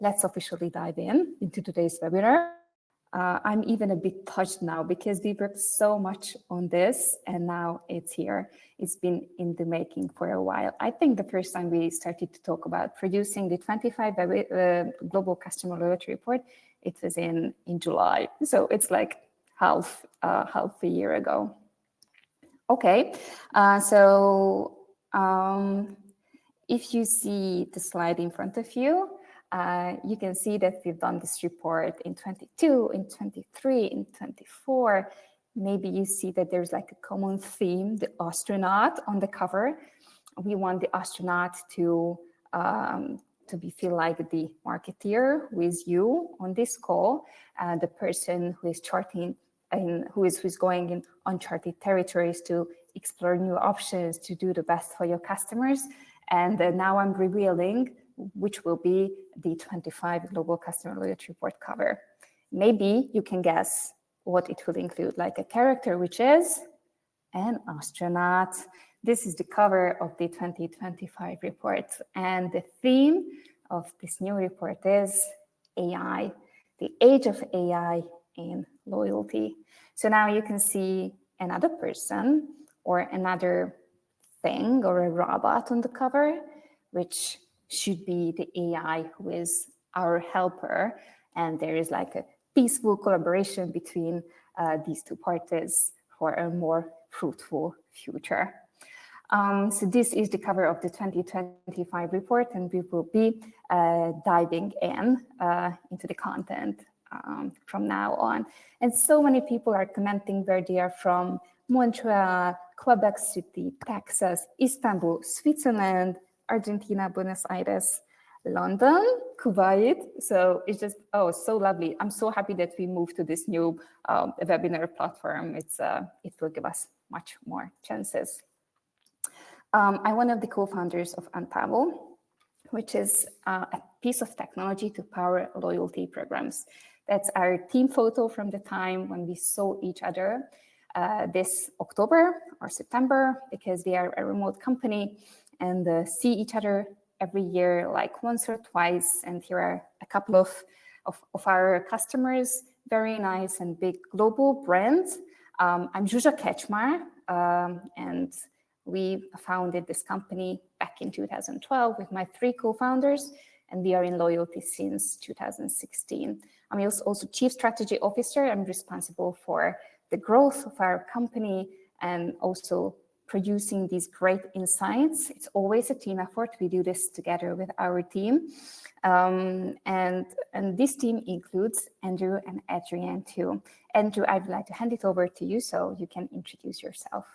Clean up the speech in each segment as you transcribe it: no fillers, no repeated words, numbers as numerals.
let's officially dive into today's webinar. I'm even a bit touched now because we worked so much on this and now it's here. It's been in the making for a while. I think the first time we started to talk about producing the 25 Global Customer Loyalty Report, it was in July. So it's like half a year ago. Okay, if you see the slide in front of you, you can see that we've done this report in 22, in 23, in 24. Maybe you see that there's like a common theme, the astronaut on the cover. We want the astronaut to feel like the marketeer who is you on this call, the person who is charting and who is going in uncharted territories to explore new options, to do the best for your customers. And now I'm revealing which will be the 25 Global Customer Loyalty Report cover. Maybe you can guess what it will include, like a character, which is an astronaut. This is the cover of the 2025 report. And the theme of this new report is AI, the age of AI in loyalty. So now you can see another person or another thing or a robot on the cover, which should be the AI who is our helper. And there is like a peaceful collaboration between these two parties for a more fruitful future. So this is the cover of the 2025 report, and we will be diving into the content from now on. And so many people are commenting where they are from: Montreal, Quebec City, Texas, Istanbul, Switzerland, Argentina, Buenos Aires, London, Kuwait. So it's just, so lovely. I'm so happy that we moved to this new webinar platform. It will give us much more chances. I'm one of the co-founders of Antavo, which is a piece of technology to power loyalty programs. That's our team photo from the time when we saw each other this October or September, because we are a remote company and see each other every year, like once or twice. And here are a couple of our customers, very nice and big global brands. I'm Zsuzsa Kecsmar, and we founded this company back in 2012 with my 3 co-founders, and we are in loyalty since 2016. I'm also Chief Strategy Officer. I'm responsible for the growth of our company and also producing these great insights. It's always a team effort. We do this together with our team. And this team includes Andrew and Andreanne too. Andrew, I'd like to hand it over to you so you can introduce yourself.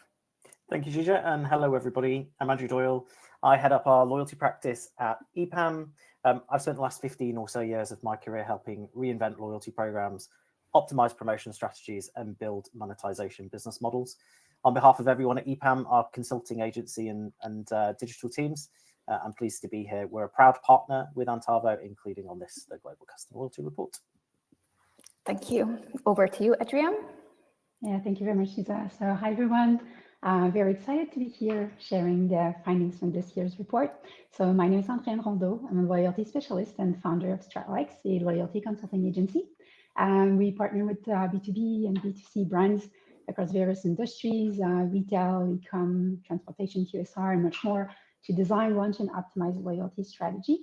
Thank you, Zsuzsa, and hello, everybody. I'm Andrew Doyle. I head up our loyalty practice at EPAM. I've spent the last 15 or so years of my career helping reinvent loyalty programs, optimize promotion strategies, and build monetization business models. On behalf of everyone at EPAM, our consulting agency and digital teams, I'm pleased to be here. We're a proud partner with Antavo, including on this, the Global Customer Loyalty Report. Thank you. Over to you, Andreanne. Yeah, thank you very much, Zsuzsa. So hi, everyone. Very excited to be here sharing the findings from this year's report. So my name is Andreanne Rondeau. I'm a loyalty specialist and founder of stratLX, a loyalty consulting agency. We partner with B2B and B2C brands across various industries, retail, e-com, transportation, QSR, and much more, to design, launch, and optimize loyalty strategy.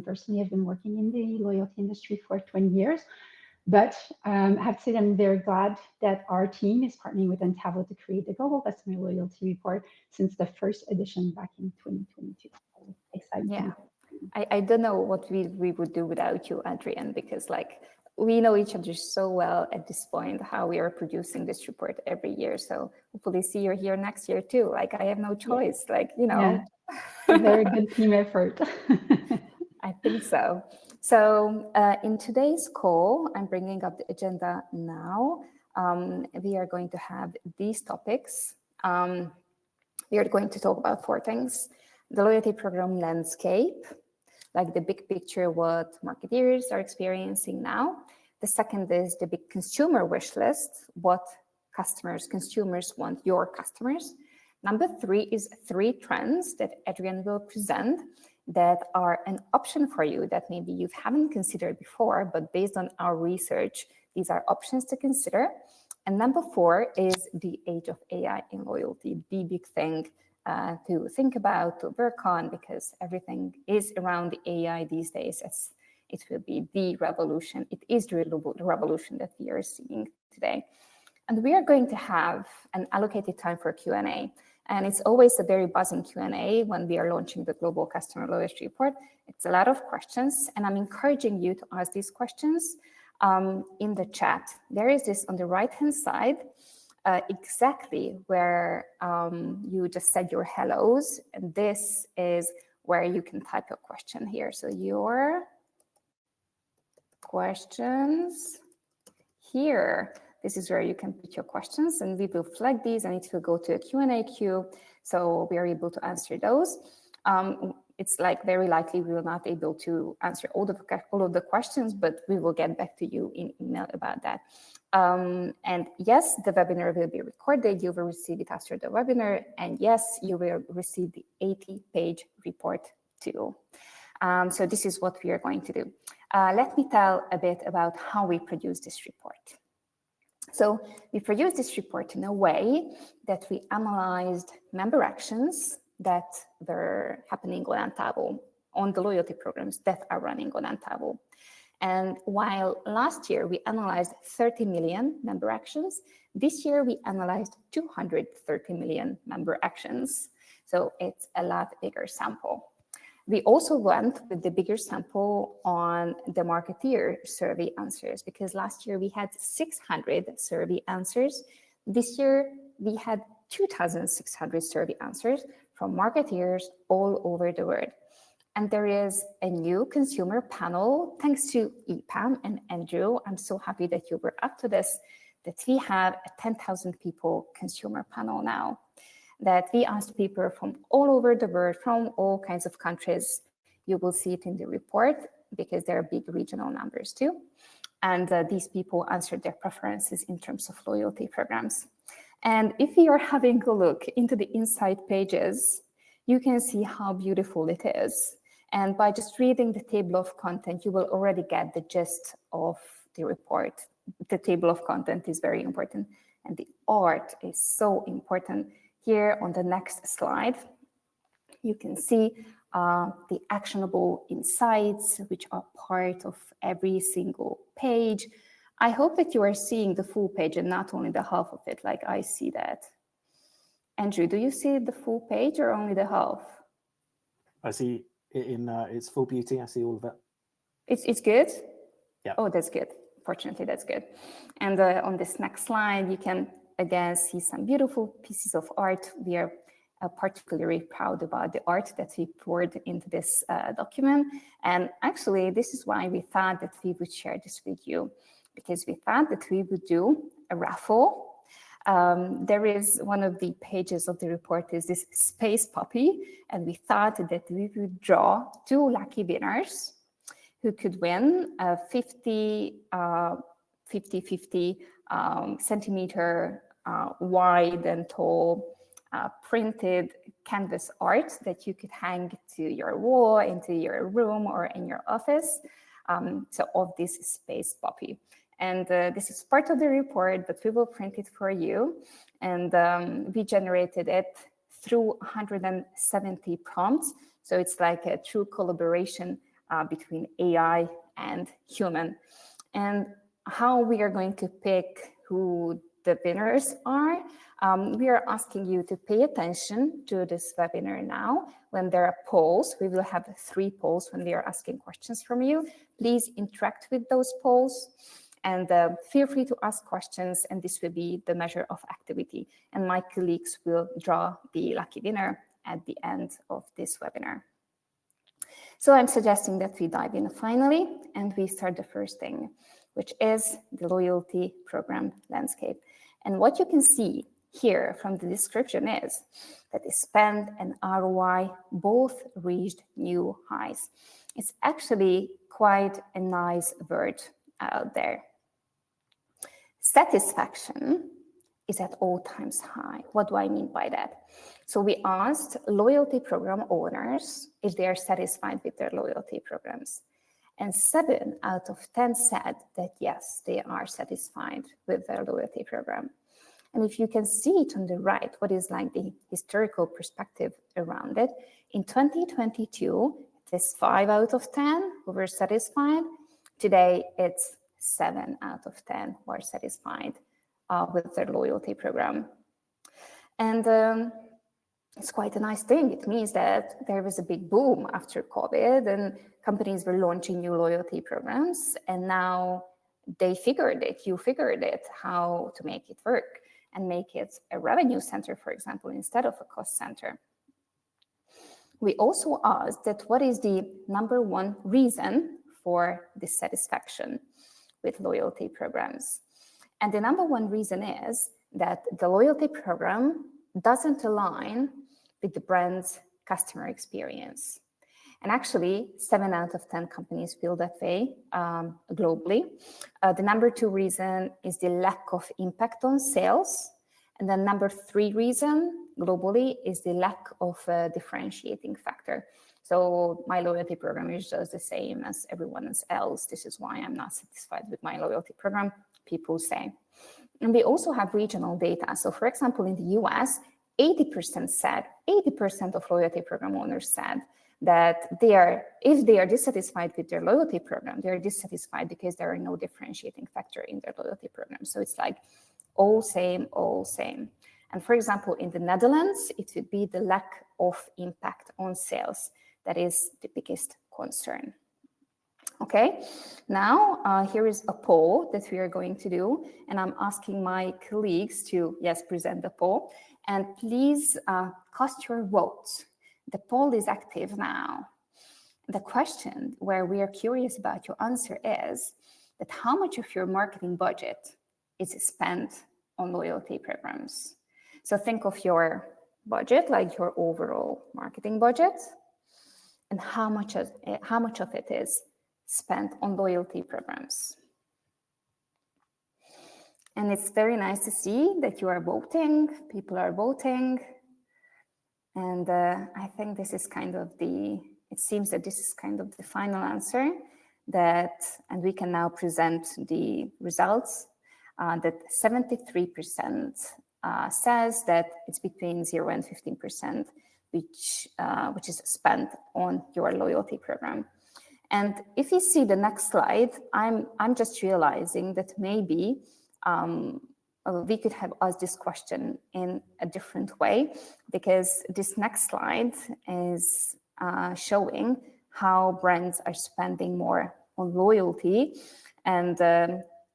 Personally, I've been working in the loyalty industry for 20 years. But I have to say that I'm very glad that our team is partnering with Antavo to create the Global Customer Loyalty Report since the first edition back in 2022. Excited. Yeah, I don't know what we would do without you, Andreanne, because we know each other so well at this point, how we are producing this report every year. So hopefully see you here next year too. I have no choice, Yeah. A very good team effort. I think so. So in today's call, I'm bringing up the agenda now. We are going to have these topics. We are going to talk about 4 things: the loyalty program landscape, like the big picture, what marketeers are experiencing now. The second is the big consumer wish list, what consumers want your customers. Number 3 is 3 trends that Andreanne will present. that are an option for you that maybe you haven't considered before, but based on our research, these are options to consider. And number 4 is the age of AI in loyalty, the big thing to think about, to work on, because everything is around the AI these days. It will be the revolution. It is the revolution that we are seeing today. And we are going to have an allocated time for Q&A. And it's always a very buzzing Q&A when we are launching the Global Customer Loyalty Report. It's a lot of questions, and I'm encouraging you to ask these questions in the chat. There is this on the right-hand side, exactly where you just said your hellos, and this is where you can type your question here. So your questions here. This is where you can put your questions, and we will flag these, and it will go to a Q&A queue, so we are able to answer those. It's like very likely we will not be able to answer all of the questions, but we will get back to you in email about that. And yes, the webinar will be recorded. You will receive it after the webinar, and yes, you will receive the 80-page report too. So this is what we are going to do. Let me tell a bit about how we produce this report. So we produced this report in a way that we analyzed member actions that were happening on Antavo, on the loyalty programs that are running on Antavo. And while last year we analyzed 30 million member actions, this year we analyzed 230 million member actions. So it's a lot bigger sample. We also went with the bigger sample on the marketeer survey answers, because last year we had 600 survey answers. This year we had 2,600 survey answers from marketeers all over the world. And there is a new consumer panel, thanks to EPAM and Andrew. I'm so happy that you were up to this, that we have a 10,000 people consumer panel now, that we asked people from all over the world, from all kinds of countries. You will see it in the report because there are big regional numbers too. And these people answered their preferences in terms of loyalty programs. And if you are having a look into the inside pages, you can see how beautiful it is. And by just reading the table of content, you will already get the gist of the report. The table of content is very important, and the art is so important. Here on the next slide, you can see the actionable insights, which are part of every single page. I hope that you are seeing the full page and not only the half of it, like I see that. Andrew, do you see the full page or only the half? I see it in its full beauty. I see all of it. It's good? Yeah. Oh, that's good. Fortunately, that's good. And on this next slide, you can again see some beautiful pieces of art. We are particularly proud about the art that we poured into this document. And actually, this is why we thought that we would share this with you, because we thought that we would do a raffle. There is one of the pages of the report is this space puppy, and we thought that we would draw 2 lucky winners who could win a 50 centimeter wide and tall printed canvas art that you could hang to your wall, into your room, or in your office. So of this space puppy. And this is part of the report, but we will print it for you. And we generated it through 170 prompts. So it's like a true collaboration between AI and human. And how we are going to pick who the winners are, we are asking you to pay attention to this webinar now. When there are polls, we will have 3 polls when we are asking questions from you. Please interact with those polls, and feel free to ask questions, and this will be the measure of activity. And my colleagues will draw the lucky winner at the end of this webinar. So I'm suggesting that we dive in finally, and we start the first thing, which is the loyalty program landscape. And what you can see here from the description is that the spend and ROI both reached new highs. It's actually quite a nice word out there. Satisfaction is at all times high. What do I mean by that? So we asked loyalty program owners if they are satisfied with their loyalty programs. And 7 out of 10 said that yes, they are satisfied with their loyalty program. And if you can see it on the right, what is like the historical perspective around it, in 2022, it is 5 out of 10 who were satisfied. Today, it's 7 out of 10 who are satisfied with their loyalty program. And it's quite a nice thing. It means that there was a big boom after COVID and companies were launching new loyalty programs. And now you figured it, how to make it work and make it a revenue center, for example, instead of a cost center. We also asked that what is the #1 reason for dissatisfaction with loyalty programs. And the #1 reason is that the loyalty program doesn't align with the brand's customer experience. And actually, 7 out of 10 companies feel that way globally. The #2 reason is the lack of impact on sales. And the #3 reason globally is the lack of a differentiating factor. So my loyalty program is just the same as everyone else. This is why I'm not satisfied with my loyalty program, people say. And we also have regional data. So for example, in the US, 80% of loyalty program owners said that if they are dissatisfied with their loyalty program, they are dissatisfied because there are no differentiating factor in their loyalty program. So it's like all same. And for example, in the Netherlands, it would be the lack of impact on sales. That is the biggest concern. Okay, now here is a poll that we are going to do, and I'm asking my colleagues to, yes, present the poll, and please cast your votes. The poll is active now. The question where we are curious about your answer is that how much of your marketing budget is spent on loyalty programs? So think of your budget, like your overall marketing budget, and how much of it is spent on loyalty programs. And it's very nice to see that you are voting, people are voting. And I think this is kind of it seems that this is kind of the final answer and we can now present the results that 73% says that it's between 0 and 15%, which is spent on your loyalty program. And if you see the next slide, I'm just realizing that maybe we could have asked this question in a different way, because this next slide is showing how brands are spending more on loyalty, and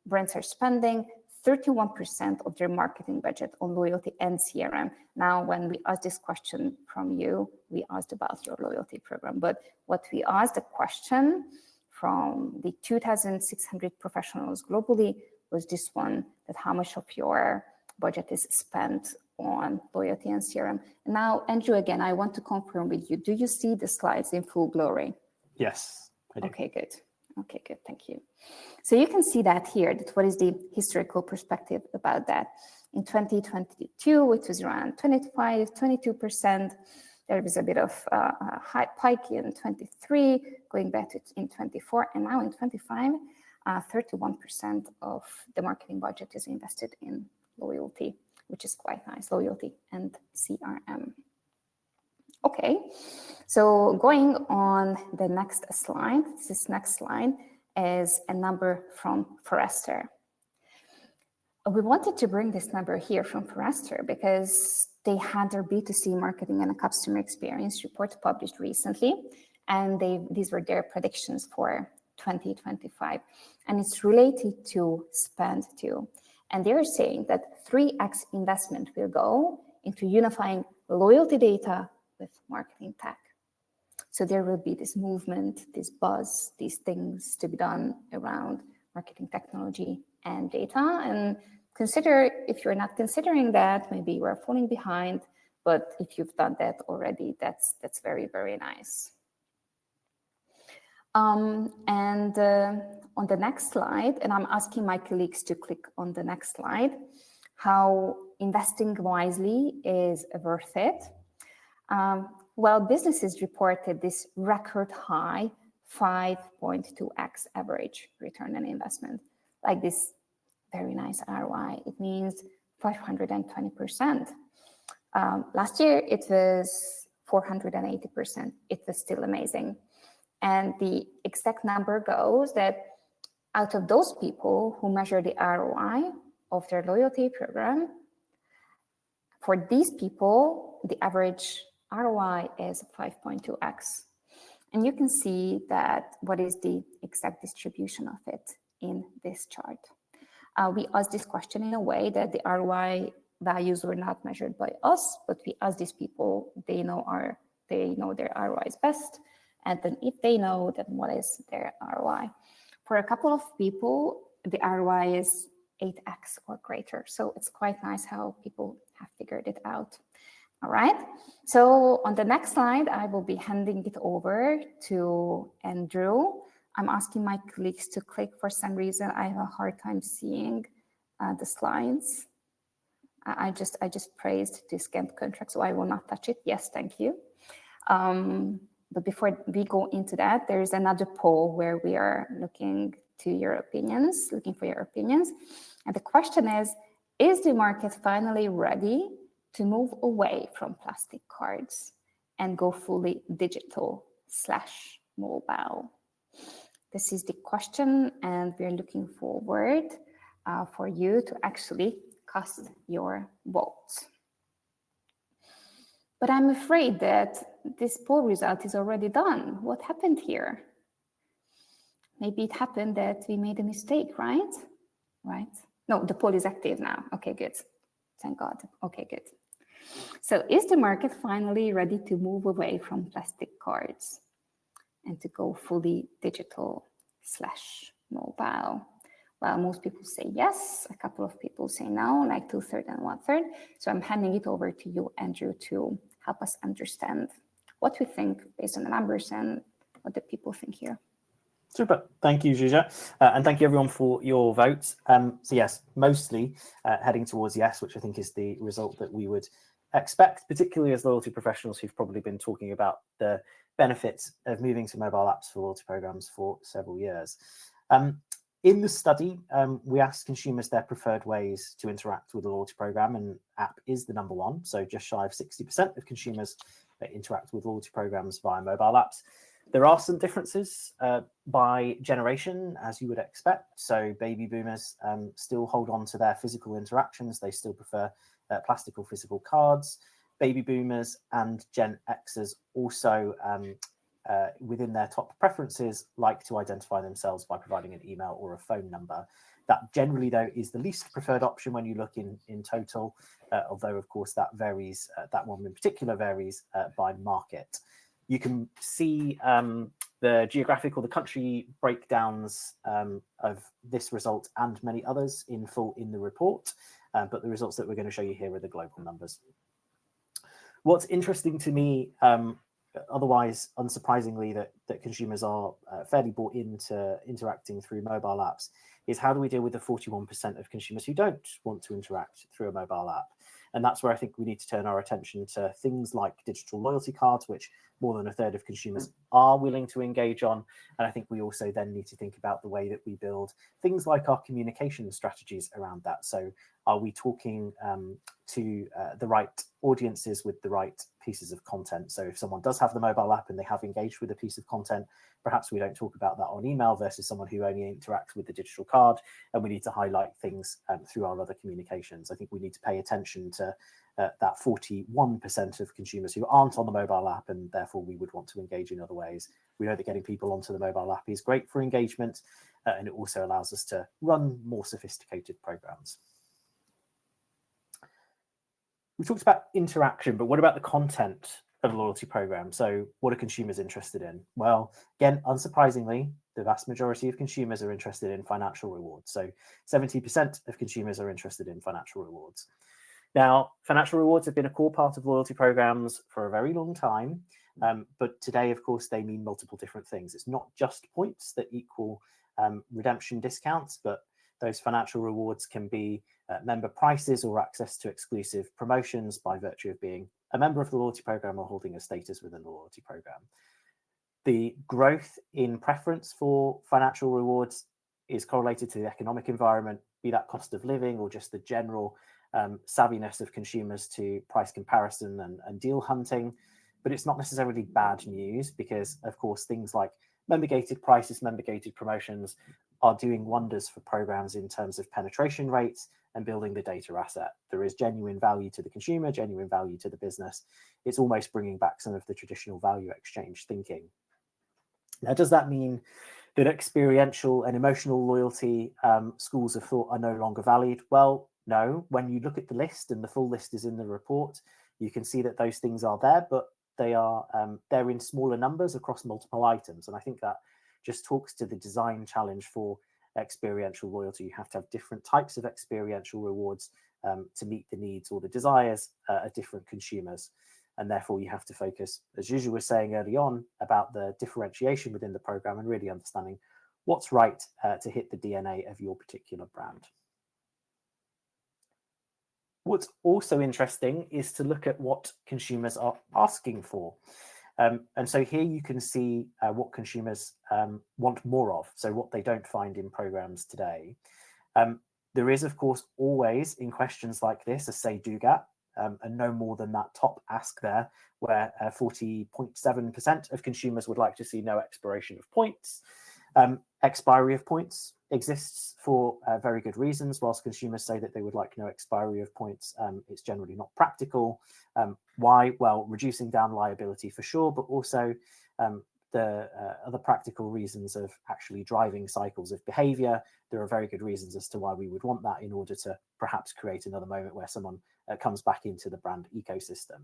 brands are spending 31% of their marketing budget on loyalty and CRM. Now, when we asked this question from you, we asked about your loyalty program, but what we asked the question from the 2,600 professionals globally was this one, that how much of your budget is spent on loyalty and CRM. Now, Andrew, again, I want to confirm with you, do you see the slides in full glory? Yes, I do. Okay, good. Okay, good, thank you. So you can see that here, that what is the historical perspective about that. In 2022, it was around 22%. There was a bit of a high pike in 23, going back to in 24, and now in 25, 31% of the marketing budget is invested in loyalty, which is quite nice, loyalty and CRM. Okay, so going on the next slide, this next slide is a number from Forrester. We wanted to bring this number here from Forrester because they had their B2C marketing and customer experience report published recently, and these were their predictions for 2025, and it's related to spend too. And they're saying that 3x investment will go into unifying loyalty data with marketing tech. So there will be this movement, this buzz, these things to be done around marketing technology and data. And consider, if you're not considering that, maybe you are falling behind, but if you've done that already, that's very, very nice. On the next slide, and I'm asking my colleagues to click on the next slide, how investing wisely is worth it. Well, businesses reported this record high 5.2x average return on investment, like this very nice ROI. It means 520%. Last year, it was 480%. It was still amazing. And the exact number goes that out of those people who measure the ROI of their loyalty program, for these people, the average ROI is 5.2x. And you can see that what is the exact distribution of it in this chart. We asked this question in a way that the ROI values were not measured by us, but we asked these people, they know their ROIs best. And then if they know, then what is their ROI? For a couple of people, the ROI is 8x or greater. So it's quite nice how people have figured it out. All right. So on the next slide, I will be handing it over to Andrew. I'm asking my colleagues to click. For some reason, I have a hard time seeing the slides. I just praised the scanned contract, so I will not touch it. Yes, thank you. But before we go into that, there is another poll where we are looking for your opinions. And the question is the market finally ready to move away from plastic cards and go fully digital/mobile? This is the question, and we're looking forward for you to actually cast your votes. But I'm afraid that this poll result is already done. What happened here? Maybe it happened that we made a mistake, right? Right? No, the poll is active now. Okay, good. Thank God. Okay, good. So is the market finally ready to move away from plastic cards and to go fully digital/mobile? Well, most people say yes. A couple of people say no, like 2/3 and 1/3. So I'm handing it over to you, Andrew, to help us understand what we think based on the numbers and what the people think here. Super. Thank you, Zsuzsa. And thank you, everyone, for your votes. So yes, mostly heading towards yes, which I think is the result that we would expect, particularly as loyalty professionals who've probably been talking about the benefits of moving to mobile apps for loyalty programs for several years. In the study, we asked consumers their preferred ways to interact with a loyalty program, and app is the number one. So just shy of 60% of consumers interact with loyalty programs via mobile apps. There are some differences by generation, as you would expect. So baby boomers still hold on to their physical interactions. They still prefer plastic or physical cards. Baby boomers and Gen Xers also, within their top preferences, like to identify themselves by providing an email or a phone number. That generally, though, is the least preferred option when you look in total, although, of course, that varies. That one in particular varies by market. You can see the geographic or the country breakdowns of this result and many others in full in the report, but the results that we're going to show you here are the global numbers. What's interesting to me, otherwise unsurprisingly, that consumers are fairly bought into interacting through mobile apps, is how do we deal with the 41% of consumers who don't want to interact through a mobile app? And that's where I think we need to turn our attention to things like digital loyalty cards, which more than 1/3 of consumers are willing to engage on. And I think we also then need to think about the way that we build things like our communication strategies around that. So are we talking to the right audiences with the right pieces of content? So if someone does have the mobile app and they have engaged with a piece of content, perhaps we don't talk about that on email versus someone who only interacts with the digital card, and we need to highlight things through our other communications. I think we need to pay attention to that 41% of consumers who aren't on the mobile app, and therefore we would want to engage in other ways. We know that getting people onto the mobile app is great for engagement, and it also allows us to run more sophisticated programs. We talked about interaction, but what about the content of a loyalty program? So what are consumers interested in? Well, again, unsurprisingly, the vast majority of consumers are interested in financial rewards. So 70% of consumers are interested in financial rewards. Now, financial rewards have been a core part of loyalty programs for a very long time, but today, of course, they mean multiple different things. It's not just points that equal redemption discounts, but Those financial rewards can be member prices or access to exclusive promotions by virtue of being a member of the loyalty program or holding a status within the loyalty program. The growth in preference for financial rewards is correlated to the economic environment, be that cost of living or just the general savviness of consumers to price comparison and deal hunting. But it's not necessarily bad news because, of course, things like member-gated prices, member-gated promotions are doing wonders for programs in terms of penetration rates and building the data asset. There is genuine value to the consumer, genuine value to the business. It's almost bringing back some of the traditional value exchange thinking. Now, does that mean that experiential and emotional loyalty schools of thought are no longer valid? Well, no. When you look at the list, and the full list is in the report, you can see that those things are there, but they're in smaller numbers across multiple items. And I think that just talks to the design challenge for experiential loyalty. You have to have different types of experiential rewards to meet the needs or the desires of different consumers. And therefore, you have to focus, as Zsuzsa was saying early on, about the differentiation within the program and really understanding what's right to hit the DNA of your particular brand. What's also interesting is to look at what consumers are asking for. And so here you can see what consumers want more of, so what they don't find in programs today. There is, of course, always in questions like this a say-do gap, and no more than that top ask there, where 40.7% of consumers would like to see no expiration of points. Expiry of points exists for very good reasons. Whilst consumers say that they would like no expiry of points, it's generally not practical. Why? Well, reducing down liability for sure, but also the other practical reasons of actually driving cycles of behavior. There are very good reasons as to why we would want that in order to perhaps create another moment where someone comes back into the brand ecosystem.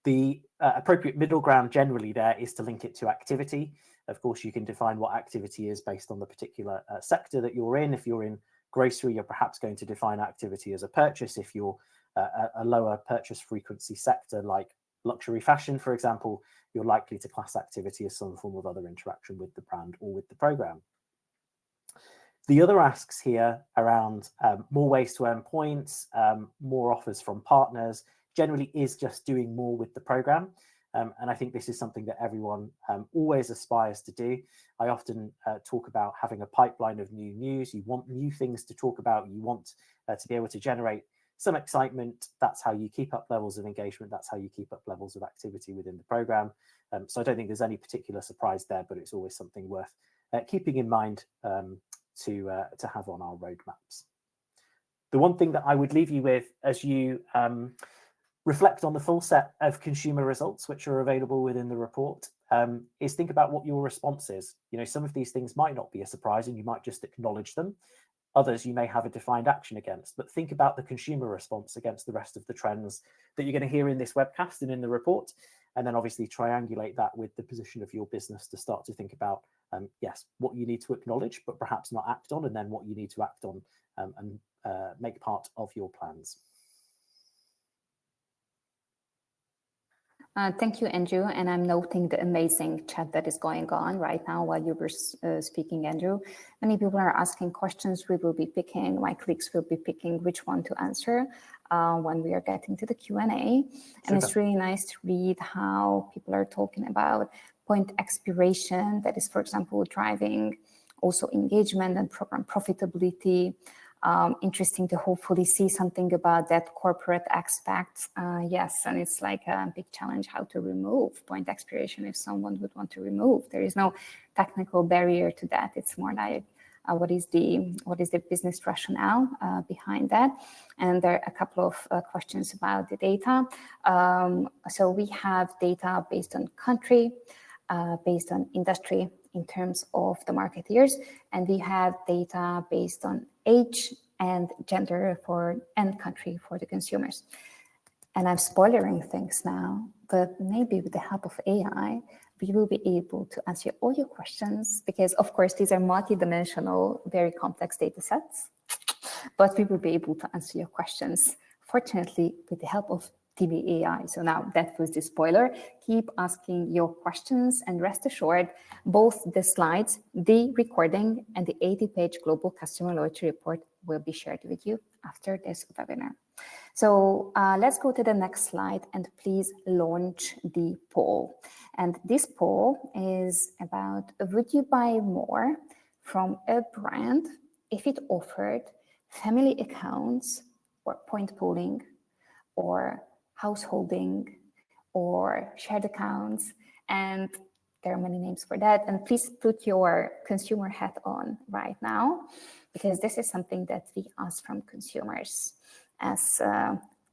The appropriate middle ground generally there is to link it to activity. Of course, you can define what activity is based on the particular sector that you're in. If you're in grocery, you're perhaps going to define activity as a purchase. If you're a lower purchase frequency sector like luxury fashion, for example, you're likely to class activity as some form of other interaction with the brand or with the program. The other asks here around more ways to earn points, more offers from partners, generally is just doing more with the program. And I think this is something that everyone always aspires to do. I often talk about having a pipeline of new news. You want new things to talk about. You want to be able to generate some excitement. That's how you keep up levels of engagement. That's how you keep up levels of activity within the program. So I don't think there's any particular surprise there, but it's always something worth keeping in mind to have on our roadmaps. The one thing that I would leave you with as you reflect on the full set of consumer results which are available within the report is think about what your response is. You know, some of these things might not be a surprise and you might just acknowledge them. Others you may have a defined action against, but think about the consumer response against the rest of the trends that you're going to hear in this webcast and in the report, and then obviously triangulate that with the position of your business to start to think about, yes, what you need to acknowledge, but perhaps not act on, and then what you need to act on and make part of your plans. Thank you, Andrew. And I'm noting the amazing chat that is going on right now while you were speaking, Andrew. Many people are asking questions. We will be picking, my colleagues will be picking which one to answer when we are getting to the Q&A. And it's really nice to read how people are talking about point expiration. That is, for example, driving also engagement and program profitability. Interesting to hopefully see something about that corporate aspect. Yes, and it's like a big challenge how to remove point expiration if someone would want to remove. There is no technical barrier to that. It's more like what is the business rationale behind that? And there are a couple of questions about the data. So we have data based on country, based on industry in terms of the marketeers, and we have data based on age and gender and country for the consumers. And I'm spoiling things now, but maybe with the help of AI, we will be able to answer all your questions because, of course, these are multi-dimensional, very complex data sets, but we will be able to answer your questions, fortunately, with the help of TBAI. So now that was the spoiler. Keep asking your questions, and rest assured, both the slides, the recording, and the 80-page global customer loyalty report will be shared with you after this webinar. So let's go to the next slide and please launch the poll. And this poll is about, would you buy more from a brand if it offered family accounts or point pooling or householding or shared accounts? And there are many names for that. And please put your consumer hat on right now, because this is something that we ask from consumers as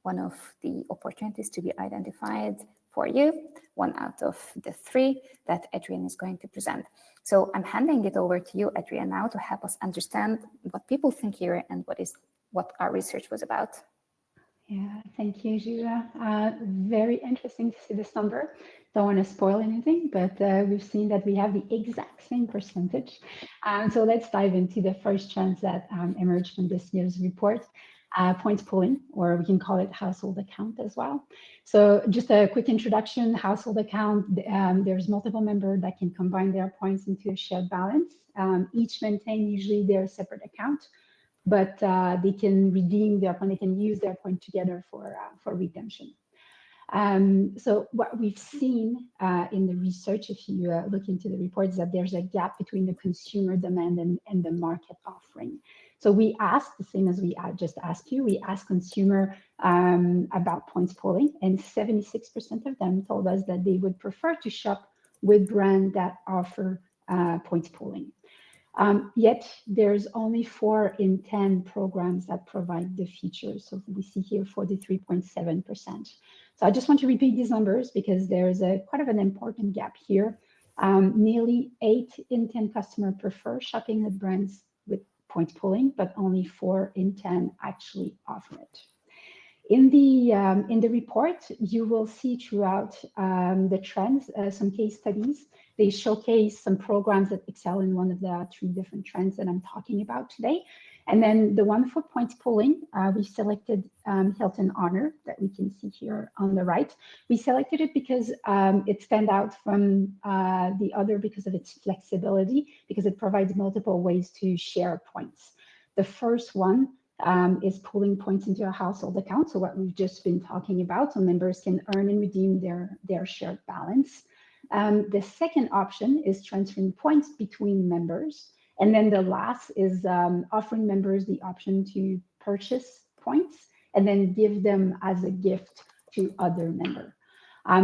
one of the opportunities to be identified for you, one out of the 3 that Andreanne is going to present. So I'm handing it over to you, Andreanne, now to help us understand what people think here and what our research was about. Yeah, thank you, Zsuzsa. Very interesting to see this number. Don't want to spoil anything, but we've seen that we have the exact same percentage. So let's dive into the first trends that emerged from this year's report. Points pooling, or we can call it household account as well. So just a quick introduction, household account, there's multiple members that can combine their points into a shared balance. Each maintain usually their separate account, but they can redeem their point, they can use their point together for redemption. So what we've seen in the research, if you look into the report, is that there's a gap between the consumer demand and the market offering. So we asked, the same as we just asked you, we asked consumer about points pooling, and 76% of them told us that they would prefer to shop with brands that offer points pooling. Yet there's only 4 in 10 programs that provide the features. So we see here 43.7%. So I just want to repeat these numbers because there's quite of an important gap here. Nearly 8 in 10 customers prefer shopping with brands with points pooling, but only 4 in 10 actually offer it. In the report, you will see throughout the trends some case studies. They showcase some programs that excel in one of the 3 different trends that I'm talking about today. And then the one for points pooling, we selected Hilton Honor that we can see here on the right. We selected it because it stands out from the other because of its flexibility, because it provides multiple ways to share points. The first one is pooling points into a household account. So what we've just been talking about, so members can earn and redeem their shared balance. The second option is transferring points between members. And then the last is offering members the option to purchase points and then give them as a gift to other members.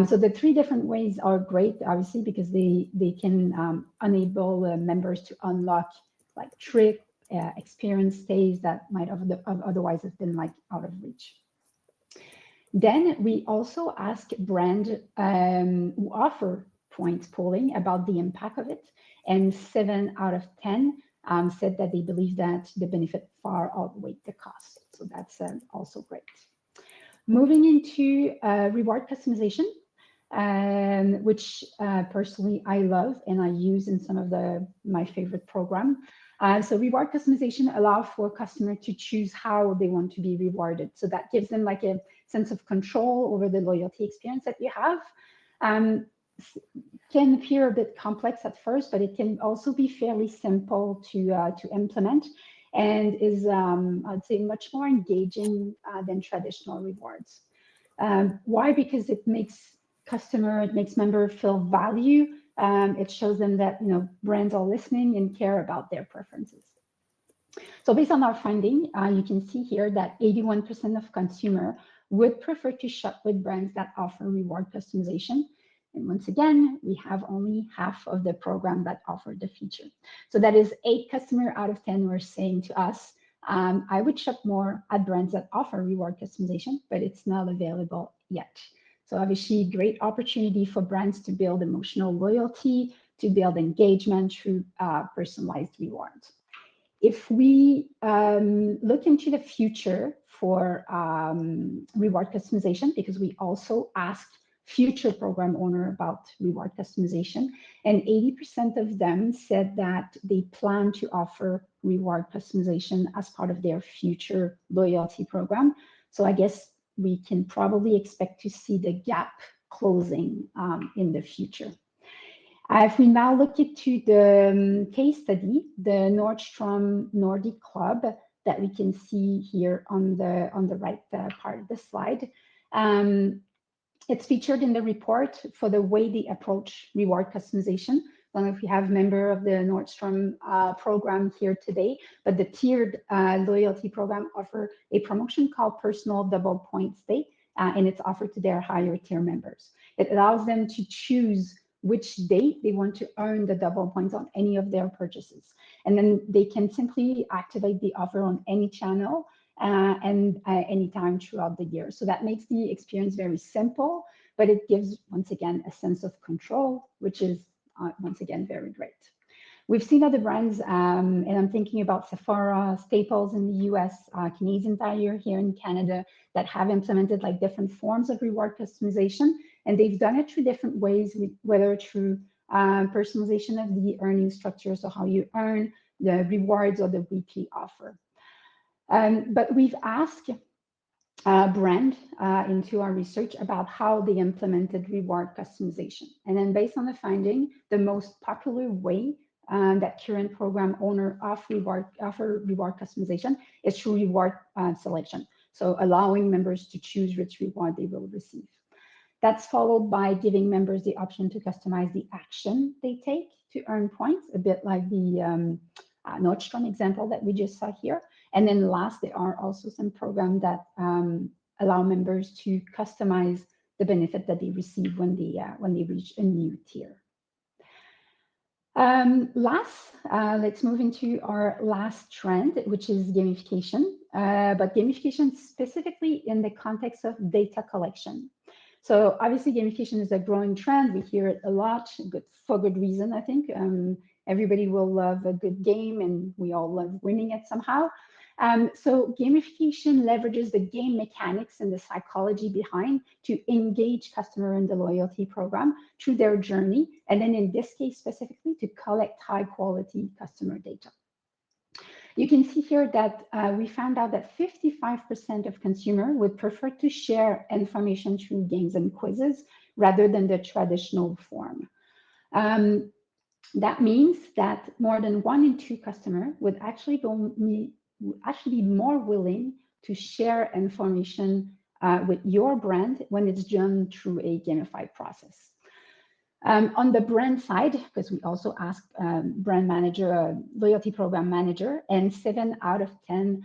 So the 3 different ways are great, obviously, because they can enable members to unlock like trip experience stays that might have otherwise have been like out of reach. Then we also ask brands who offer points pooling about the impact of it, and 7 out of 10 said that they believe that the benefit far outweigh the cost. So that's also great. Moving into reward customization, which personally I love and I use in some of my favorite programs. So reward customization allows for customers to choose how they want to be rewarded. So that gives them like a sense of control over the loyalty experience that you have. Can appear a bit complex at first, but it can also be fairly simple to implement, and is, I'd say, much more engaging than traditional rewards. Why? Because it makes members feel value. It shows them that brands are listening and care about their preferences. So based on our finding, you can see here that 81% of consumers would prefer to shop with brands that offer reward customization. And once again, we have only half of the program that offer the feature. So that is 8 customers out of 10 were saying to us, I would shop more at brands that offer reward customization, but it's not available yet. So obviously, great opportunity for brands to build emotional loyalty, to build engagement through personalized rewards. If we look into the future for reward customization, because we also asked future program owner about reward customization, and 80% of them said that they plan to offer reward customization as part of their future loyalty program. So I guess we can probably expect to see the gap closing in the future. If we now look into the case study, the Nordstrom Nordic Club that we can see here on the right part of the slide, it's featured in the report for the way they approach reward customization. I don't know if we have a member of the Nordstrom program here today, but the tiered loyalty program offer a promotion called Personal Double Points Day, and it's offered to their higher tier members. It allows them to choose which date they want to earn the double points on any of their purchases. And then they can simply activate the offer on any channel and any time throughout the year. So that makes the experience very simple, but it gives, once again, a sense of control, which is, once again, very great. We've seen other brands, and I'm thinking about Sephora, Staples in the US, Canadian Tire here in Canada, that have implemented like different forms of reward customization. And they've done it through different ways, whether through personalization of the earning structure, so how you earn the rewards or the weekly offer. But we've asked brand into our research about how they implemented reward customization. And then based on the finding, the most popular way that current program owner offer reward customization is through reward selection. So allowing members to choose which reward they will receive. That's followed by giving members the option to customize the action they take to earn points, a bit like the Nordstrom example that we just saw here. And then last, there are also some programs that allow members to customize the benefit that they receive when they reach a new tier. Let's move into our last trend, which is gamification, but gamification specifically in the context of data collection. So obviously gamification is a growing trend. We hear it a lot, for good reason, I think. Everybody will love a good game and we all love winning it somehow. So gamification leverages the game mechanics and the psychology behind to engage customer in the loyalty program through their journey. And then in this case specifically, to collect high quality customer data. You can see here that we found out that 55% of consumers would prefer to share information through games and quizzes rather than the traditional form. That means that more than 1 in 2 customers would actually be more willing to share information with your brand when it's done through a gamified process. On the brand side, because we also asked brand manager, loyalty program manager, and 7 out of 10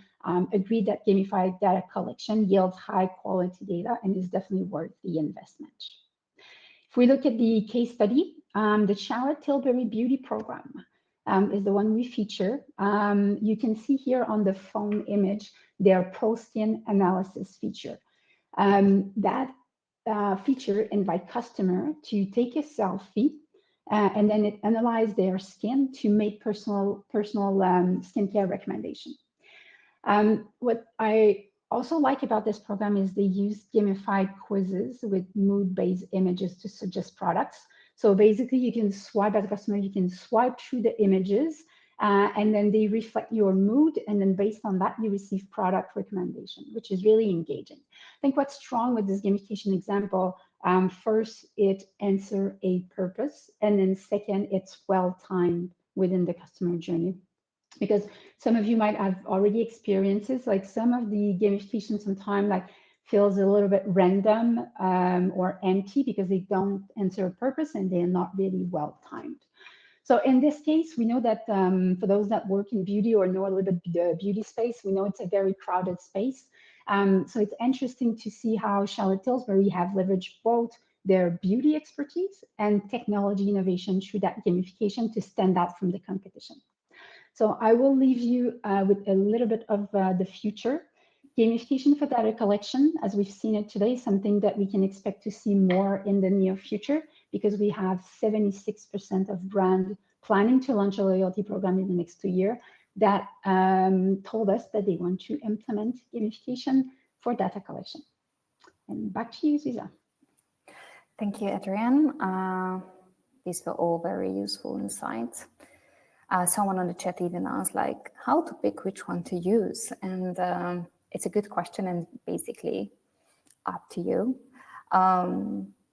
agreed that gamified data collection yields high quality data and is definitely worth the investment. If we look at the case study, the Charlotte Tilbury Beauty Program is the one we feature. You can see here on the phone image, their post-in analysis feature. That feature invite customer to take a selfie and then it analyze their skin to make personal skincare recommendation. What I also like about this program is they use gamified quizzes with mood-based images to suggest products. So basically you can swipe as a customer, you can swipe through the images and then they reflect your mood. And then based on that, you receive product recommendation, which is really engaging. I think what's strong with this gamification example, first, it answers a purpose. And then second, it's well-timed within the customer journey. Because some of you might have already experiences, like some of the gamification sometimes like feels a little bit random or empty because they don't answer a purpose and they're not really well-timed. So in this case, we know that for those that work in beauty or know a little bit the beauty space, we know it's a very crowded space. So it's interesting to see how Charlotte Tilbury have leveraged both their beauty expertise and technology innovation through that gamification to stand out from the competition. So I will leave you with a little bit of the future. Gamification for data collection, as we've seen it today, is something that we can expect to see more in the near future because we have 76% of brand planning to launch a loyalty program in the next 2 years that told us that they want to implement gamification for data collection. And back to you, Zsuzsa. Thank you, Andreanne. These were all very useful insights. Someone on the chat even asked like how to pick which one to use. And it's a good question. And basically, up to you,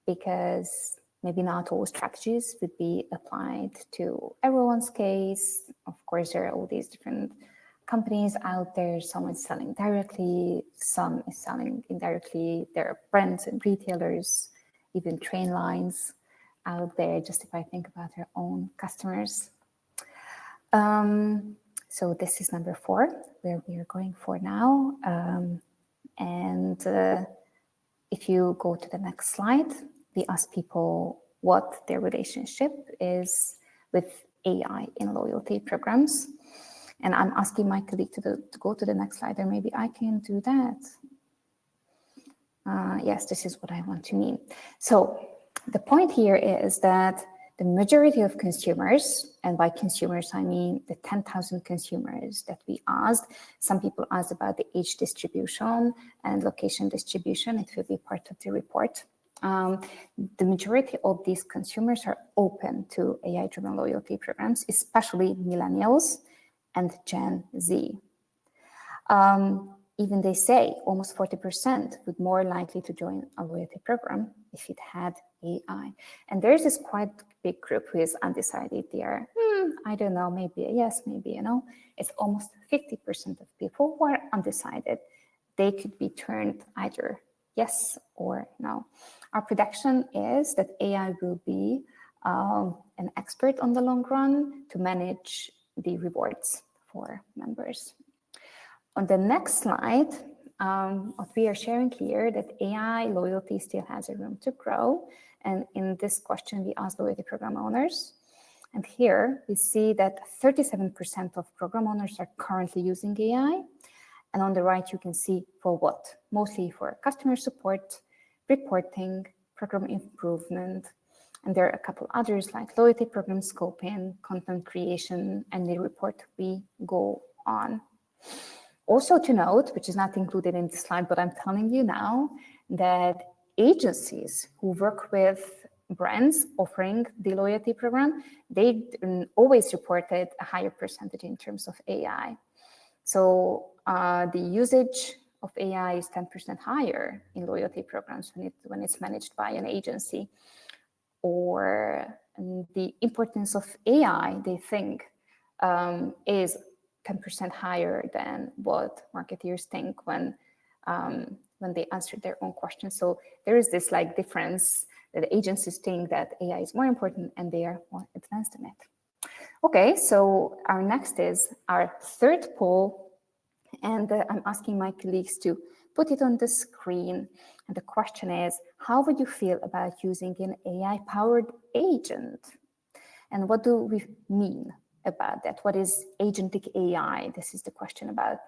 because maybe not all strategies would be applied to everyone's case. Of course, there are all these different companies out there. Some is selling directly, some is selling indirectly. There are brands and retailers, even train lines out there, just if I think about their own customers. So this is number 4, where we are going for now. If you go to the next slide, we ask people what their relationship is with AI in loyalty programs. And I'm asking my colleague to go to the next slide, or maybe I can do that. Yes, this is what I want to mean. So the point here is that the majority of consumers, and by consumers, I mean the 10,000 consumers that we asked. Some people asked about the age distribution and location distribution. It will be part of the report. The majority of these consumers are open to AI-driven loyalty programs, especially millennials and Gen Z. Even they say almost 40% would more likely to join a loyalty program if it had AI. And there's this quite big group who is undecided. They are, I don't know, maybe a yes, maybe a no. It's almost 50% of people who are undecided. They could be turned either yes or no. Our prediction is that AI will be an expert on the long run to manage the rewards for members. On the next slide, what we are sharing here, that AI loyalty still has a room to grow. And in this question, we asked loyalty program owners. And here we see that 37% of program owners are currently using AI. And on the right, you can see for what? Mostly for customer support, reporting, program improvement. And there are a couple others like loyalty program scoping, content creation, and the report we go on. Also to note, which is not included in the slide, but I'm telling you now, that agencies who work with brands offering the loyalty program, they always reported a higher percentage in terms of AI. So the usage of AI is 10% higher in loyalty programs when it's managed by an agency. Or the importance of AI, they think, is 10% higher than what marketeers think when they answer their own questions. So there is this like difference that agencies think that AI is more important and they are more advanced in it. Okay, so our next is our third poll, and I'm asking my colleagues to put it on the screen. And the question is, how would you feel about using an AI-powered agent? And what do we mean about that? What is agentic AI? This is the question about.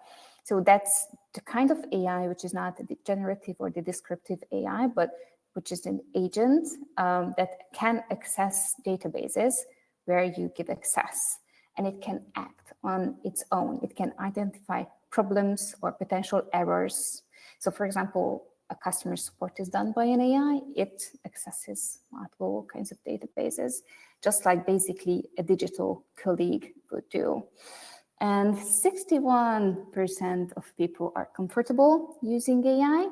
So that's the kind of AI which is not the generative or the descriptive AI, but which is an agent that can access databases where you give access, and it can act on its own. It can identify problems or potential errors. So for example, a customer support is done by an AI, it accesses multiple kinds of databases, just like basically a digital colleague would do. And 61% of people are comfortable using AI,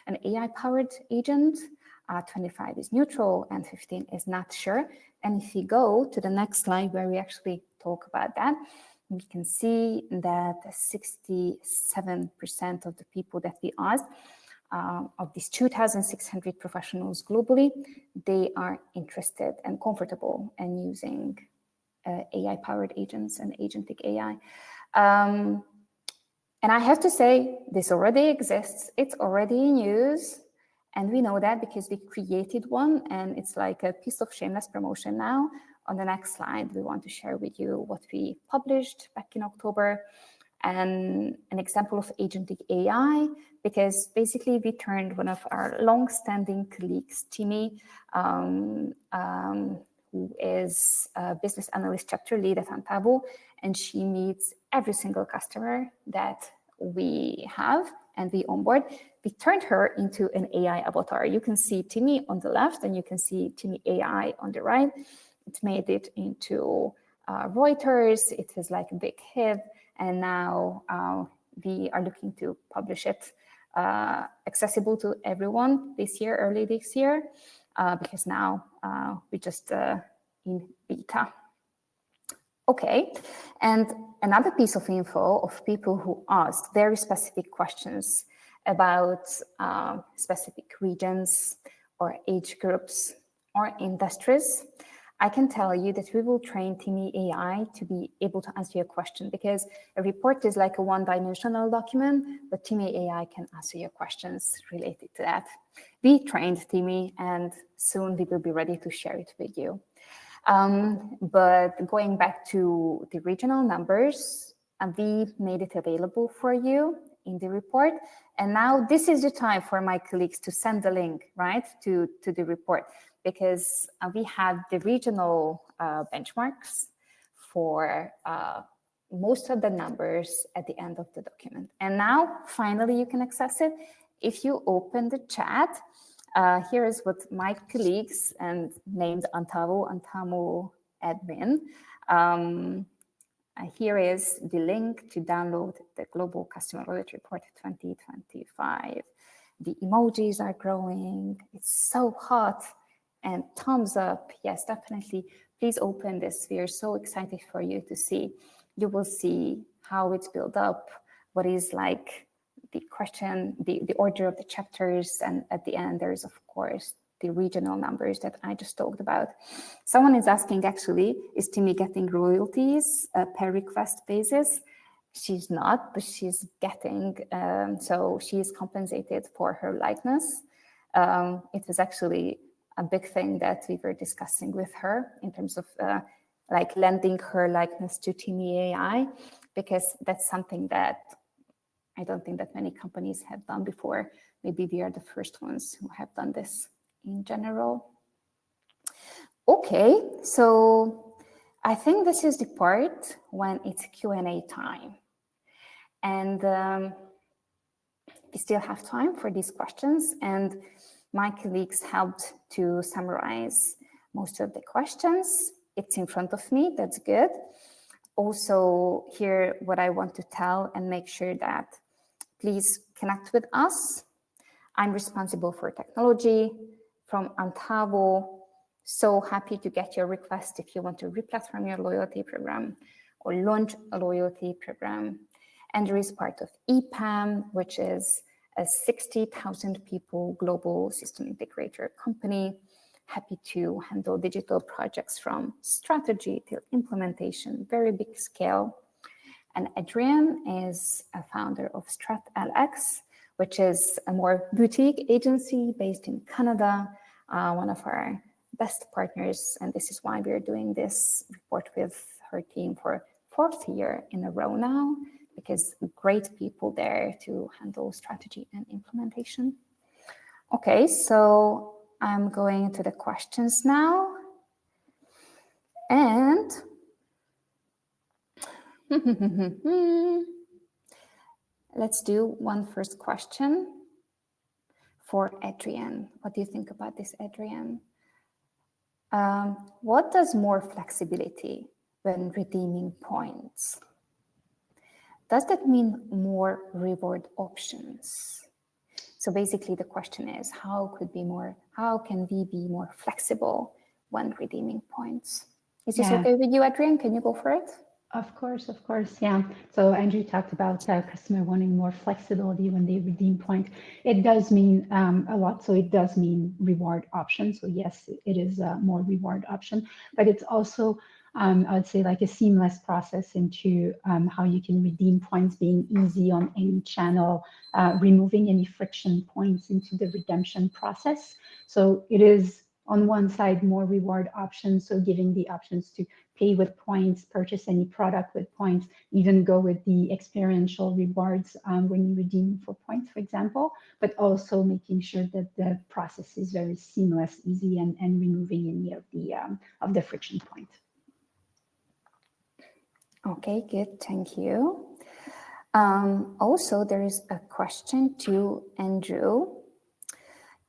an AI-powered agent. 25 is neutral and 15 is not sure. And if you go to the next slide where we actually talk about that, we can see that 67% of the people that we asked, of these 2,600 professionals globally, they are interested and comfortable in using AI-powered agents and agentic AI. And I have to say, this already exists. It's already in use. And we know that because we created one, and it's like a piece of shameless promotion now. On the next slide, we want to share with you what we published back in October, and an example of agentic AI, because basically we turned one of our long-standing colleagues, Timmy, who is a business analyst chapter lead at Antavo, and she meets every single customer that we have and we onboard. We turned her into an AI avatar. You can see Timmy on the left and you can see Timmy AI on the right. It made it into Reuters. It was like a big hit. And now we are looking to publish it accessible to everyone this year, early this year, because now we just in beta. Okay, and another piece of info of people who asked very specific questions about specific regions or age groups or industries. I can tell you that we will train Timmy AI to be able to answer your question, because a report is like a one-dimensional document, but Timmy AI can answer your questions related to that. We trained Timmy, and soon we will be ready to share it with you. But going back to the regional numbers, we made it available for you in the report. And now this is the time for my colleagues to send the link, right, to the report, because we have the regional benchmarks for most of the numbers at the end of the document. And now, finally, you can access it. If you open the chat, here is what my colleagues and named Antavo admin. Here is the link to download the Global Customer Loyalty Report 2025. The emojis are growing. It's so hot. And thumbs up. Yes, definitely. Please open this. We are so excited for you to see. You will see how it's built up, what is like the question, the order of the chapters. And at the end, there is, of course, the regional numbers that I just talked about. Someone is asking, actually, is Timmy getting royalties per request basis? She's not, but she's getting, so she is compensated for her likeness. It was actually a big thing that we were discussing with her in terms of like lending her likeness to Timmy AI, because that's something that I don't think that many companies have done before. Maybe we are the first ones who have done this in general. Okay, so I think this is the part when it's Q&A time. And we still have time for these questions, and my colleagues helped to summarize most of the questions. It's in front of me, that's good. Also here, what I want to tell and make sure that please connect with us. I'm responsible for technology from Antavo. So happy to get your request if you want to re-platform your loyalty program or launch a loyalty program. Andrew is part of EPAM, which is a 60,000 people global system integrator company, happy to handle digital projects from strategy till implementation, very big scale. And Andreanne is a founder of stratLX, which is a more boutique agency based in Canada, one of our best partners. And this is why we're doing this report with her team for 4th year in a row now, because great people there to handle strategy and implementation. Okay, so I'm going to the questions now. And let's do one first question for Andreanne. What do you think about this, Andreanne? What does more flexibility when redeeming points? Does that mean more reward options? So basically the question is, how can we be more flexible when redeeming points? Is this okay with you, Andreanne? Can you go for it? Of course, yeah. So Andrew talked about customer wanting more flexibility when they redeem points. It does mean a lot. So it does mean reward options. So yes, it is a more reward option, but it's also I would say like a seamless process into how you can redeem points, being easy on any channel, removing any friction points into the redemption process. So it is on one side more reward options, so giving the options to pay with points, purchase any product with points, even go with the experiential rewards when you redeem for points, for example, but also making sure that the process is very seamless, easy, and removing any of the friction point. Okay, good, thank you. Also, there is a question to Andrew.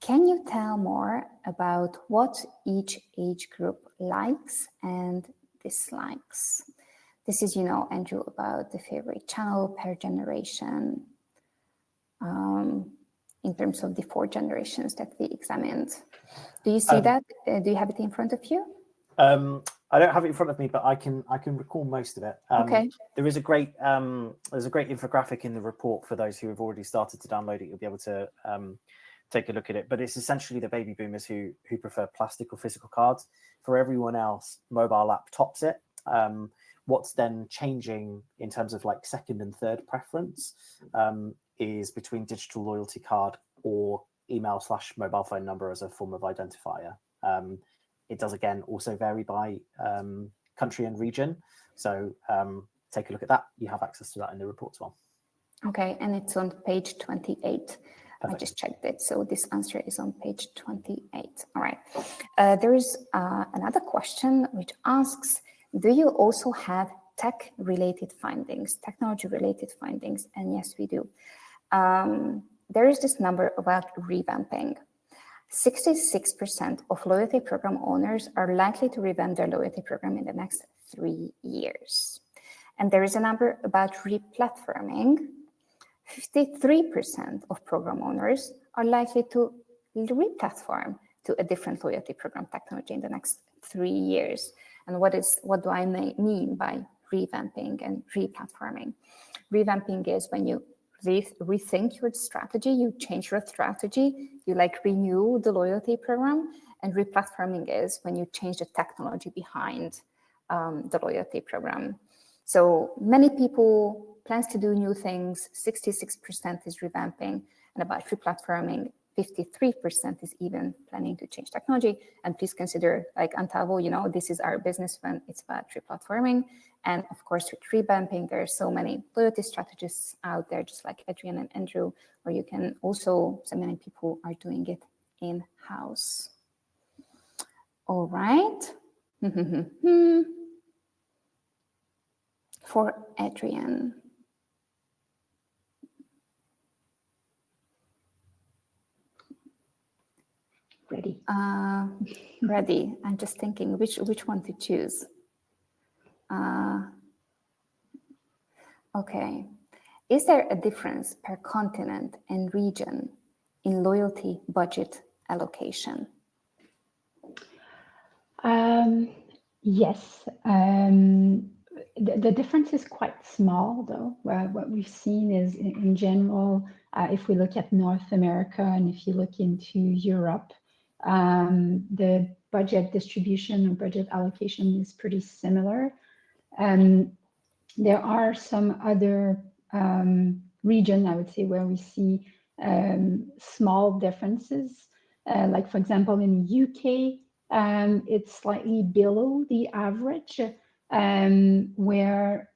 Can you tell more about what each age group likes and dislikes? This is, Andrew, about the favorite channel per generation. in terms of the 4 generations that we examined. Do you see that? Do you have it in front of you? I don't have it in front of me, but I can recall most of it. Okay. There is a great there's a great infographic in the report for those who have already started to download it. You'll be able to take a look at it. But it's essentially the baby boomers who prefer plastic or physical cards. For everyone else, mobile app tops it. What's then changing in terms of like second and third preference is between digital loyalty card or email/mobile phone number as a form of identifier. It does, again, also vary by country and region. So take a look at that. You have access to that in the report as well. Okay, and it's on page 28. Perfect. I just checked it. So this answer is on page 28. All right. There is another question which asks, do you also have tech-related findings, technology-related findings? And yes, we do. There is this number about revamping. 66% of loyalty program owners are likely to revamp their loyalty program in the next 3 years. And there is a number about replatforming. 53% of program owners are likely to replatform to a different loyalty program technology in the next 3 years. And what do I mean by revamping and replatforming? Revamping is when you rethink your strategy, you change your strategy, you like renew the loyalty program, and replatforming is when you change the technology behind the loyalty program. So many people plans to do new things, 66% is revamping, and about replatforming, 53% is even planning to change technology. And please consider, like Antavo, this is our business when it's about replatforming. And of course, with revamping, there are so many loyalty strategists out there, just like Andreanne and Andrew, where you can also, so many people are doing it in-house. All right. For Andreanne. Ready. Ready. I'm just thinking which one to choose. Okay. Is there a difference per continent and region in loyalty budget allocation? Yes. The difference is quite small, though. What we've seen is, in general, if we look at North America and if you look into Europe, the budget distribution or budget allocation is pretty similar. There are some other regions, I would say, where we see small differences. Like, for example, in the UK, it's slightly below the average, where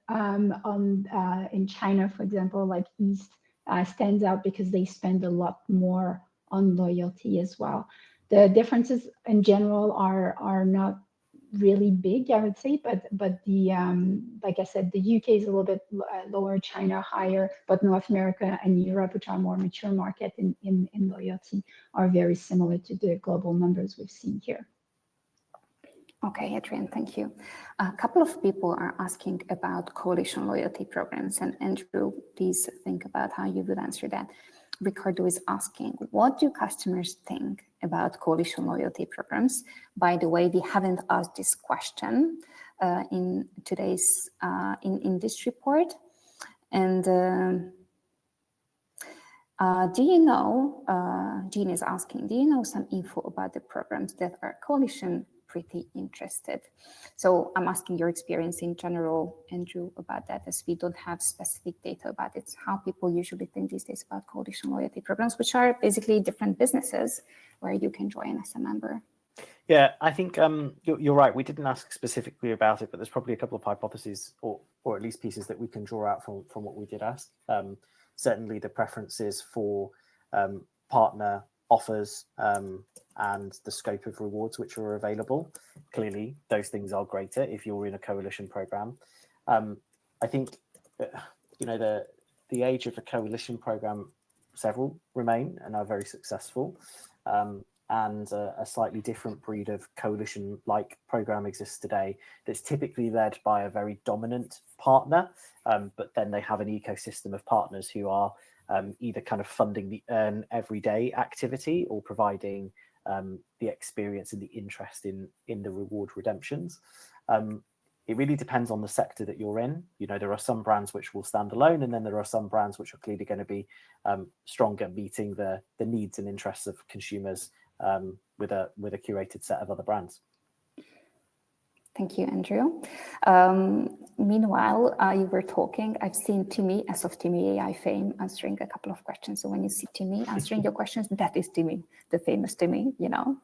in China, for example, like East stands out because they spend a lot more on loyalty as well. The differences in general are not really big, I would say, but the like I said, the UK is a little bit lower, China higher, but North America and Europe, which are more mature market in loyalty, are very similar to the global numbers we've seen here. Okay, Andreanne, thank you. A couple of people are asking about coalition loyalty programs, and Andrew, please think about how you would answer that. Ricardo is asking, what do customers think about coalition loyalty programs? By the way, we haven't asked this question in today's in this report. And do you know, Jean is asking, do you know some info about the programs that are coalition pretty interested? So I'm asking your experience in general, Andrew, about that, as we don't have specific data about it. How people usually think these days about coalition loyalty programs, which are basically different businesses where you can join as a member. Yeah, I think you're right. We didn't ask specifically about it, but there's probably a couple of hypotheses or at least pieces that we can draw out from what we did ask. Certainly the preferences for partner offers and the scope of rewards which are available. Clearly, those things are greater if you're in a coalition program. I think the age of a coalition program, several remain and are very successful. and a slightly different breed of coalition-like program exists today that's typically led by a very dominant partner, but then they have an ecosystem of partners who are either kind of funding the earn everyday activity or providing the experience and the interest in the reward redemptions. It really depends on the sector that you're in. You know, there are some brands which will stand alone, and then there are some brands which are clearly going to be stronger, meeting the needs and interests of consumers with a curated set of other brands. Thank you, Andrew. Meanwhile, you were talking, I've seen Timmy, as of Timmy AI fame, answering a couple of questions. So when you see Timmy answering your questions, that is Timmy, the famous Timmy, you know.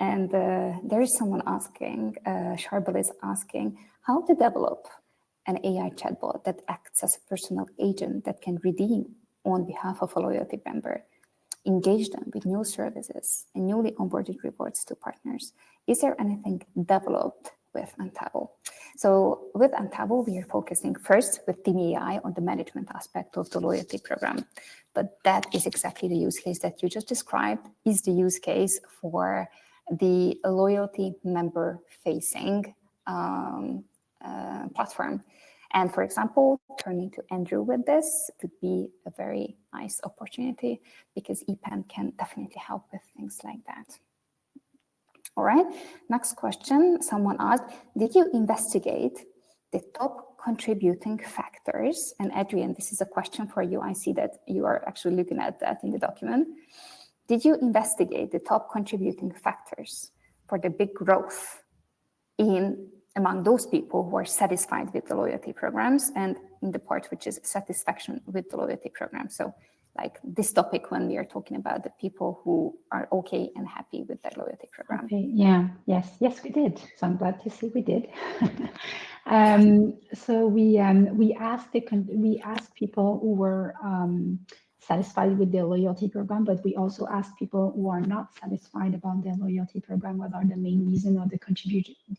And there is someone asking, Charbel is asking, how to develop an AI chatbot that acts as a personal agent that can redeem on behalf of a loyalty member, engage them with new services and newly onboarded rewards to partners. Is there anything developed with Antavo? So with Antavo, we are focusing first with Team AI on the management aspect of the loyalty program. But that is exactly the use case that you just described, is the use case for the loyalty member facing platform. And for example, turning to Andrew with this would be a very nice opportunity because EPAM can definitely help with things like that. All right, next question. Someone asked, did you investigate the top contributing factors? And Adrian, this is a question for you. I see that you are actually looking at that in the document. Did you investigate the top contributing factors for the big growth among those people who are satisfied with the loyalty programs and in the part which is satisfaction with the loyalty program? So like this topic when we are talking about the people who are okay and happy with their loyalty program. Okay, yeah, yes, we did. So I'm glad to see we did. So we asked people who were satisfied with their loyalty program, but we also asked people who are not satisfied about their loyalty program, what are the main reason or the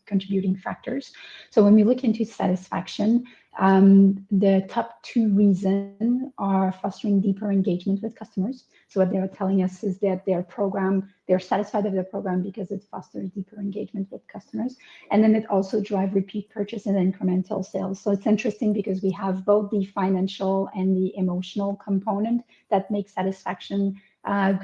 contributing factors. So when we look into satisfaction, the top two reasons are fostering deeper engagement with customers. So what they're telling us is that they're satisfied with their program because it fosters deeper engagement with customers. And then it also drives repeat purchase and incremental sales. So it's interesting because we have both the financial and the emotional component that makes satisfaction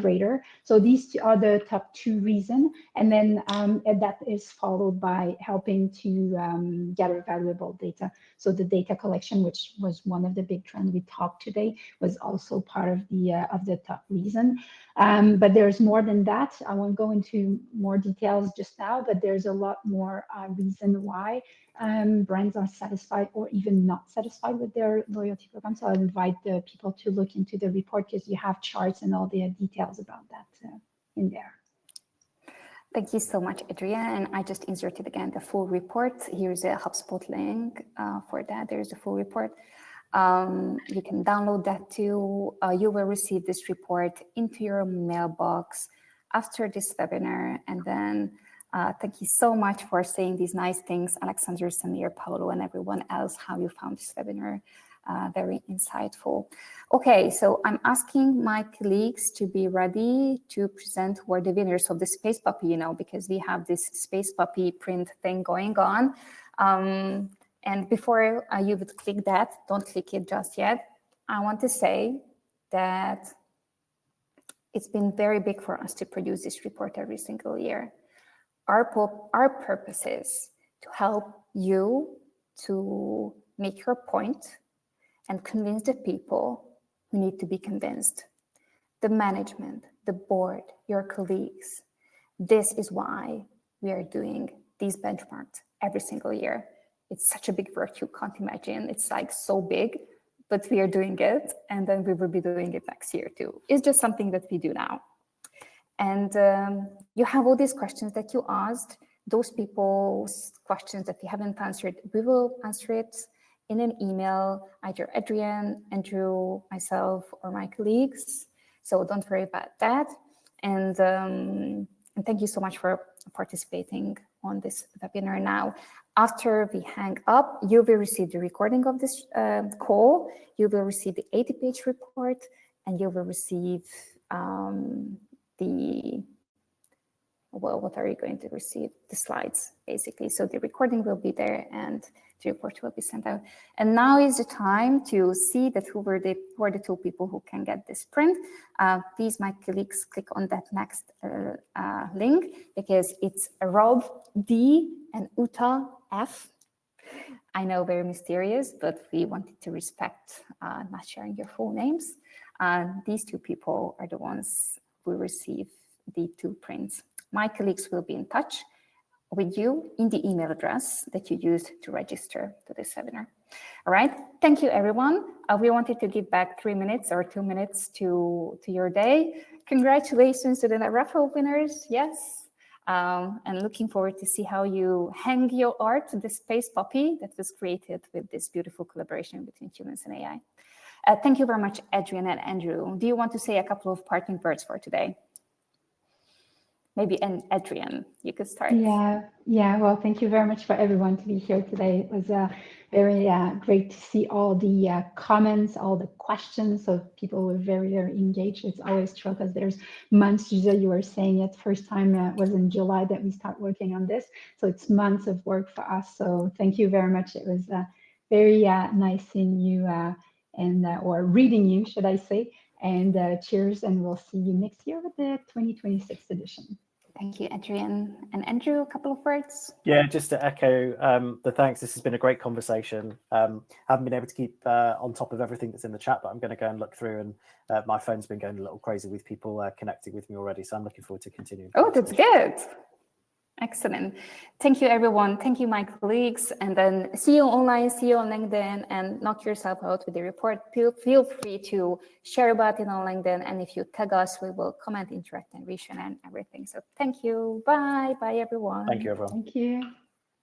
greater. So these are the top two reasons. And then that is followed by helping to gather valuable data. So the data collection, which was one of the big trends we talked today, was also part of the top reason. But there's more than that. I won't go into more details just now, but there's a lot more reason why brands are satisfied or even not satisfied with their loyalty program. So I'll invite the people to look into the report because you have charts and all the details about that in there. Thank you so much, Adrienne. And I just inserted again the full report. Here's a HubSpot link for that. There's the full report. You can download that too. You will receive this report into your mailbox after this webinar. And then thank you so much for saying these nice things, Alexander, Samir, Paolo, and everyone else, how you found this webinar. Very insightful. Okay, so I'm asking my colleagues to be ready to present who are the winners of the Space Puppy, you know, because we have this Space Puppy print thing going on. And before you would click that, don't click it just yet. I want to say that it's been very big for us to produce this report every single year. Our purpose is to help you to make your point and convince the people who need to be convinced. The management, the board, your colleagues. This is why we are doing these benchmarks every single year. It's such a big work, you can't imagine. It's like so big, but we are doing it, and then we will be doing it next year too. It's just something that we do now. And you have all these questions that you asked, those people's questions that we haven't answered, we will answer it in an email, either Adrienne, Andrew, myself, or my colleagues. So don't worry about that. And thank you so much for participating on this webinar now. After we hang up, you will receive the recording of this call, you will receive the 80-page report, and you will receive what are you going to receive? The slides, basically. So the recording will be there and the report will be sent out. And now is the time to see that who were the 2 people who can get this print. Please, my colleagues, click on that next link, because it's Rob D and Uta F. I know, very mysterious, but we wanted to respect not sharing your full names. These 2 people are the ones who receive the 2 prints. My colleagues will be in touch with you in the email address that you used to register to this webinar. All right, thank you, everyone. We wanted to give back 3 minutes or 2 minutes to your day. Congratulations to the raffle winners, yes. And looking forward to see how you hang your art, the space puppy that was created with this beautiful collaboration between humans and AI. Thank you very much, Adrian and Andrew. Do you want to say a couple of parting words for today? Maybe Adrian, you could start. Yeah. Well, thank you very much for everyone to be here today. It was very great to see all the comments, all the questions. So people were very, very engaged. It's always true because there's months. Zsuzsa, you were saying it first time was in July that we start working on this. So it's months of work for us. So thank you very much. It was very nice seeing you or reading you, should I say. And cheers, and we'll see you next year with the 2026 edition. Thank you, Adrian. And Andrew, a couple of words? Yeah, just to echo the thanks. This has been a great conversation. Haven't been able to keep on top of everything that's in the chat, but I'm going to go and look through, and my phone's been going a little crazy with people connecting with me already. So I'm looking forward to continuing. Oh, that's good. Excellent. Thank you, everyone. Thank you, my colleagues. And then see you online, see you on LinkedIn, and knock yourself out with the report. Feel free to share about it on LinkedIn. And if you tag us, we will comment, interact, and reshare and everything. So thank you. Bye. Bye, everyone. Thank you, everyone. Thank you.